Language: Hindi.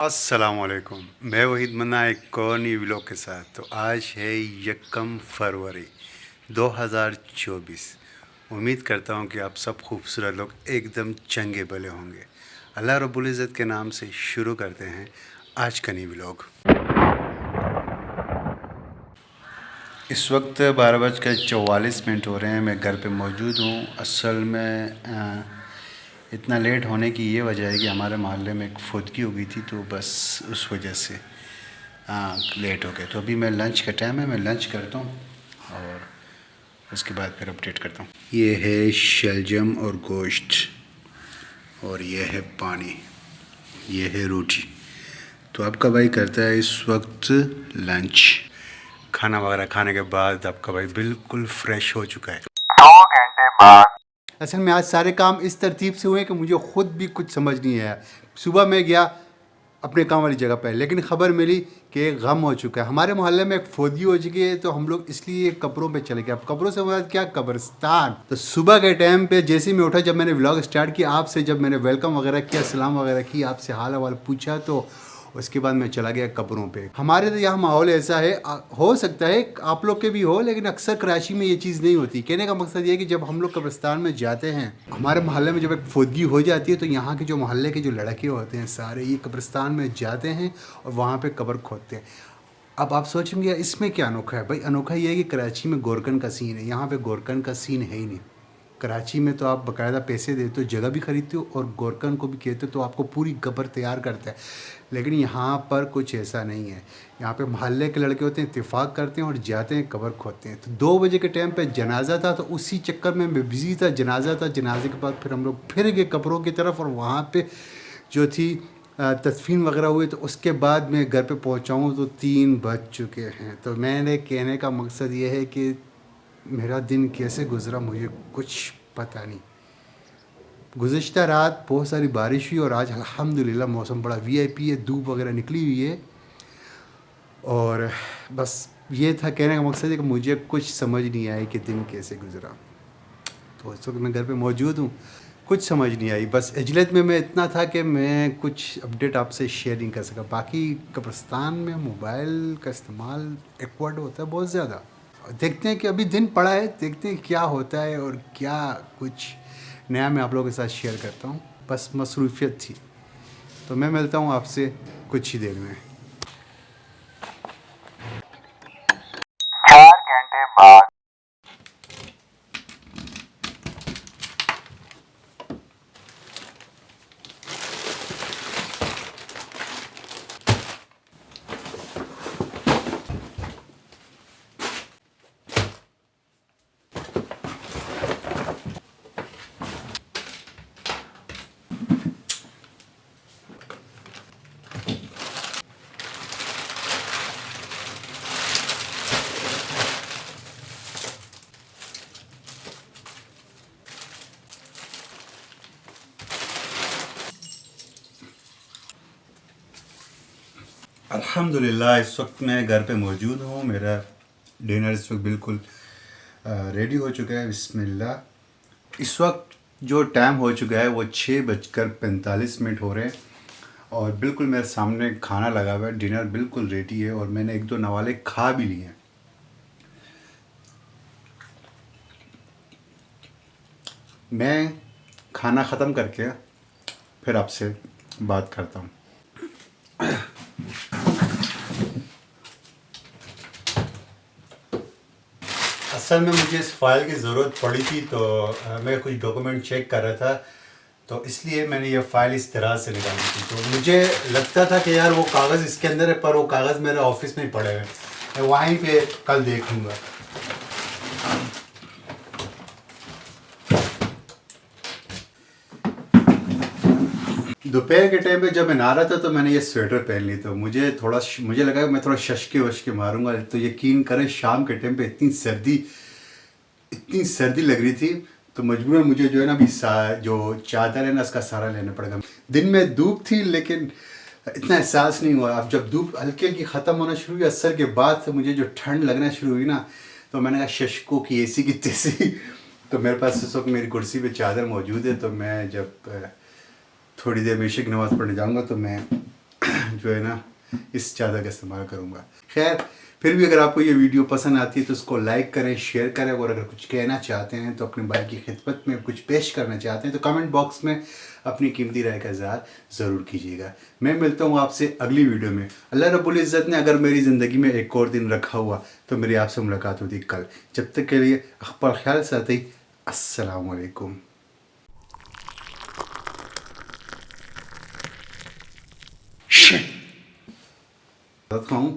अस्सलामुअलैकुम। मैं वहीद मन्ना एक और नई व्लॉग के साथ। तो आज है 1 फरवरी 2024। उम्मीद करता हूँ कि आप सब खूबसूरत लोग एकदम चंगे भले होंगे। अल्लाह रब्बुल इज़्ज़त के नाम से शुरू करते हैं आज का नई व्लॉग। इस वक्त 12:44 हो रहे हैं। मैं घर पे मौजूद हूँ। असल में इतना लेट होने की ये वजह है कि हमारे मोहल्ले में एक फुदकी हो गई थी, तो बस उस वजह से लेट हो गए। तो अभी मैं लंच का टाइम है, मैं लंच करता हूँ और उसके बाद फिर अपडेट करता हूँ। ये है शलजम और गोश्त, और ये है पानी, ये है रोटी। तो आपका भाई करता है इस वक्त लंच। खाना वगैरह खाने के बाद आपका भाई बिल्कुल फ्रेश हो चुका है। 2 घंटे बाद असल में आज सारे काम इस तरतीब से हुए कि मुझे ख़ुद भी कुछ समझ नहीं आया। सुबह मैं गया अपने काम वाली जगह पर, लेकिन ख़बर मिली कि एक गम हो चुका है। हमारे मोहल्ले में एक फौजी हो चुकी है, तो हम लोग इसलिए कब्रों पे चले गए। अब कब्रों से बाद क्या, कब्रिस्तान। तो सुबह के टाइम पे जैसे ही मैं उठा, जब मैंने व्लॉग स्टार्ट किया आपसे, जब मैंने वेलकम वगैरह किया, सलाम वगैरह की, आपसे हाल हवाल पूछा, तो उसके बाद मैं चला गया कब्रों पे। हमारे तो यहाँ माहौल ऐसा है, हो सकता है आप लोग के भी हो, लेकिन अक्सर कराची में ये चीज़ नहीं होती। कहने का मकसद ये है कि जब हम लोग कब्रिस्तान में जाते हैं, हमारे मोहल्ले में जब एक फौदगी हो जाती है, तो यहाँ के जो मोहल्ले के जो लड़के होते हैं सारे, ये कब्रिस्तान में जाते हैं और वहाँ पर कब्र खोदते हैं। अब आप सोचेंगे इसमें क्या अनोखा है? भाई अनोखा ये है कि कराची में गोरकन का सीन है, यहाँ पे गोरकन का सीन है ही नहीं। कराची में तो आप बाकायदा पैसे देते हो, जगह भी खरीदते हो, और गोरकन को भी कहते हो तो आपको पूरी कब्र तैयार करता है। लेकिन यहाँ पर कुछ ऐसा नहीं है। यहाँ पे मोहल्ले के लड़के होते हैं, इत्तेफाक करते हैं और जाते हैं कब्र खोदते हैं। तो 2 बजे के टाइम पे जनाजा था, तो उसी चक्कर में मैं बिज़ी था। जनाजा था, जनाजे के बाद फिर हम लोग फिर गए कब्रों की तरफ, और वहाँ पे जो थी तदफीन वगैरह हुई। तो उसके बाद मैं घर पे पहुँचा हूँ तो 3 बज चुके हैं। तो मैंने कहने का मकसद ये है कि मेरा दिन कैसे गुज़रा मुझे कुछ पता नहीं। गुज़िश्ता रात बहुत सारी बारिश हुई, और आज अल्हम्दुलिल्लाह मौसम बड़ा वीआईपी है, धूप वगैरह निकली हुई है। और बस ये था कहने का मकसद है कि मुझे कुछ समझ नहीं आई कि दिन कैसे गुज़रा। तो इस वक्त मैं घर पे मौजूद हूँ, कुछ समझ नहीं आई। बस अजलत में मैं इतना था कि मैं कुछ अपडेट आपसे शेयर नहीं कर सका। बाकी कब्रिस्तान में मोबाइल का इस्तेमाल एक्वर्ड होता है बहुत ज़्यादा। देखते हैं कि अभी दिन पड़ा है, देखते हैं क्या होता है और क्या कुछ नया मैं आप लोगों के साथ शेयर करता हूँ। बस मसरूफियत थी। तो मैं मिलता हूँ आपसे कुछ ही देर में। 4 घंटे बाद। अल्हम्दुलिल्लाह इस वक्त मैं घर पे मौजूद हूँ। मेरा डिनर इस वक्त बिल्कुल रेडी हो चुका है। बिस्मिल्लाह। इस वक्त जो टाइम हो चुका है वो 6:45 हो रहे हैं, और बिल्कुल मेरे सामने खाना लगा हुआ है। डिनर बिल्कुल रेडी है, और मैंने 1-2 नवाले खा भी लिए हैं। मैं खाना ख़त्म करके फिर आपसे बात करता हूँ। असल में मुझे इस फाइल की ज़रूरत पड़ी थी, तो मैं कुछ डॉक्यूमेंट चेक कर रहा था, तो इसलिए मैंने ये फ़ाइल इस तरह से निकाली थी। तो मुझे लगता था कि यार वो कागज़ इसके अंदर है, पर वो कागज़ मेरे ऑफिस में ही पड़े हुए हैं। मैं वहीं पे कल देख लूँगा। दोपहर के टाइम पे जब मैं नहा रहा था, तो मैंने ये स्वेटर पहन ली। तो मुझे लगा कि मैं थोड़ा शशके वशके मारूंगा। तो यकीन करें शाम के टाइम पे इतनी सर्दी लग रही थी, तो मजबूरन मुझे जो है ना अभी जो चादर है ना उसका सहारा लेना पड़ेगा। दिन में धूप थी, लेकिन इतना एहसास नहीं हुआ। अब जब धूप हल्की हल्की ख़त्म होना शुरू हुई असर के बाद से, मुझे जो ठंड लगना शुरू हुई ना, तो मैंने कहा शशकों की ऐसी की तैसी। तो मेरे पास इस वक्त मेरी कुर्सी पे चादर मौजूद है। तो मैं जब थोड़ी देर में इशा की नमाज़ पढ़ने जाऊँगा, तो मैं जो है ना इस चादर का इस्तेमाल करूँगा। खैर फिर भी अगर आपको ये वीडियो पसंद आती है तो उसको लाइक करें, शेयर करें, और अगर कुछ कहना चाहते हैं तो अपने भाई की खिदमत में कुछ पेश करना चाहते हैं तो कमेंट बॉक्स में अपनी कीमती राय का इज़हार ज़रूर कीजिएगा। मैं मिलता हूँ आपसे अगली वीडियो में। अल्लाह रब्बुल इज़्ज़त ने अगर मेरी ज़िंदगी में एक और दिन रखा हुआ तो मेरी आपसे मुलाकात होती कल। जब तक के लिए अपना ख्याल साथ ही अस्सलाम वालेकुम। खाऊं